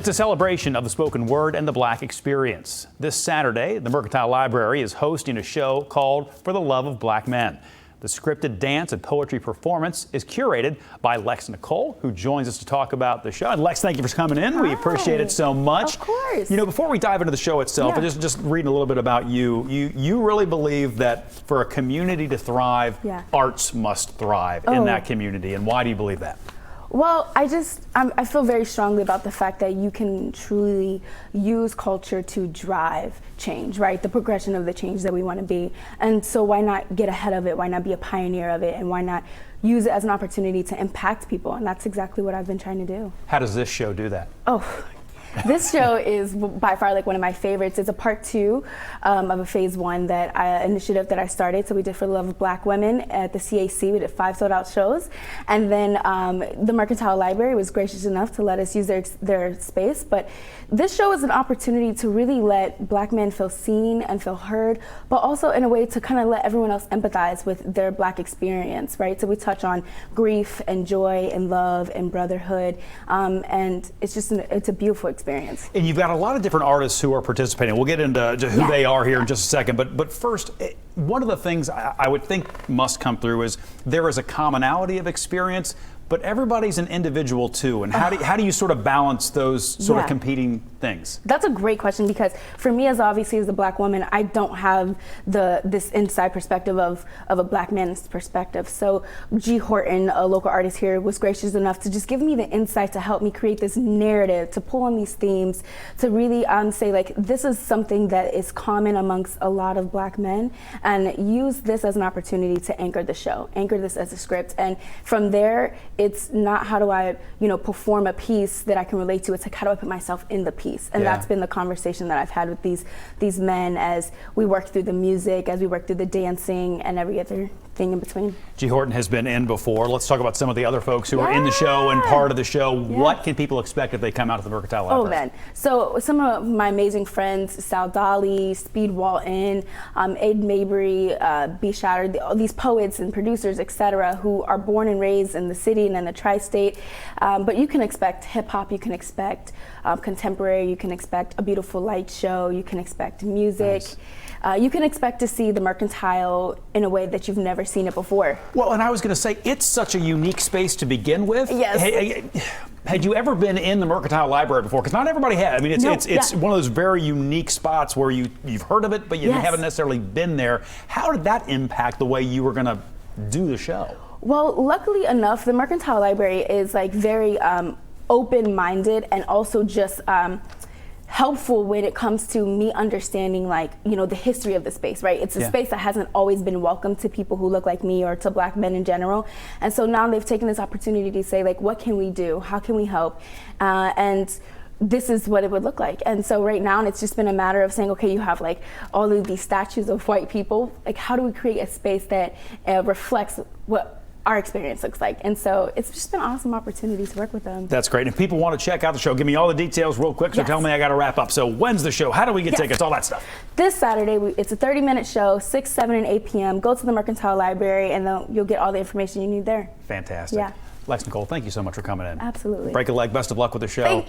It's a celebration of the spoken word and the Black experience. This Saturday, the Mercantile Library is hosting a show called For the Love of Black Men. The scripted dance and poetry performance is curated by Lex Nicole, who joins us to talk about the show. And Lex, thank you for coming in. Hi. We appreciate it so much. Of course. You know, before we dive into the show itself, and just reading a little bit about you, you really believe that for a community to thrive, arts must thrive in that community. And why do you believe that? Well, I feel very strongly about the fact that you can truly use culture to drive change, right? The progression of the change that we want to be. And so why not get ahead of it? Why not be a pioneer of it? And why not use it as an opportunity to impact people? And that's exactly what I've been trying to do. How does this show do that? Oh. This show is by far like one of my favorites. It's a part 2 of a phase 1 initiative that I started. So we did For the Love of Black Women at the CAC. We did 5 sold out shows. And then the Mercantile Library was gracious enough to let us use their space. But this show is an opportunity to really let Black men feel seen and feel heard, but also in a way to kind of let everyone else empathize with their Black experience, right? So we touch on grief and joy and love and brotherhood. And it's a beautiful experience. And you've got a lot of different artists who are participating. We'll get into who they are here in just a second. But first, one of the things I would think must come through is there is a commonality of experience, but everybody's an individual too. And how do you sort of balance those sort of competing things? That's a great question, because for me, as a Black woman, I don't have this inside perspective of a Black man's perspective. So G. Horton, a local artist here, was gracious enough to just give me the insight to help me create this narrative, to pull on these themes, to really say like, this is something that is common amongst a lot of Black men, and use this as an opportunity to anchor the show, anchor this as a script. And from there, it's not how do I, perform a piece that I can relate to. It's like, how do I put myself in the piece? And that's been the conversation that I've had with these men as we work through the music, as we work through the dancing, and every other thing in between. G. Horton has been in before. Let's talk about some of the other folks who are in the show and part of the show. What can people expect if they come out to the Mercantile Library? Oh man, so some of my amazing friends, Sal Dolly, Speed Walton, Aid Mabry, B. Shatter, these poets and producers, etc., who are born and raised in the city and in the tri-state. But you can expect hip hop, you can expect contemporary, you can expect a beautiful light show, you can expect music. Nice. You can expect to see the Mercantile in a way that you've never seen it before. Well, and I was going to say, it's such a unique space to begin with. Yes. Had you ever been in the Mercantile Library before? Because not everybody has. I mean, it's one of those very unique spots where you've heard of it, but you haven't necessarily been there. How did that impact the way you were going to do the show? Well, luckily enough, the Mercantile Library is like very open-minded, and also just helpful when it comes to me understanding the history of the space, right? It's a space that hasn't always been welcome to people who look like me or to Black men in general. And so now they've taken this opportunity to say, like, what can we do? How can we help? And this is what it would look like. And so right now, it's just been a matter of saying, okay, you have like all of these statues of white people. Like, how do we create a space that reflects what our experience looks like? And so it's just been an awesome opportunity to work with them. That's great. If people want to check out the show, give me all the details real quick. So tell me, I got to wrap up. So when's the show? How do we get tickets? All that stuff. This Saturday, it's a 30-minute show, 6, 7, and 8 p.m. Go to the Mercantile Library, and then you'll get all the information you need there. Fantastic. Lex Nicole, thank you so much for coming in. Absolutely. Break a leg. Best of luck with the show.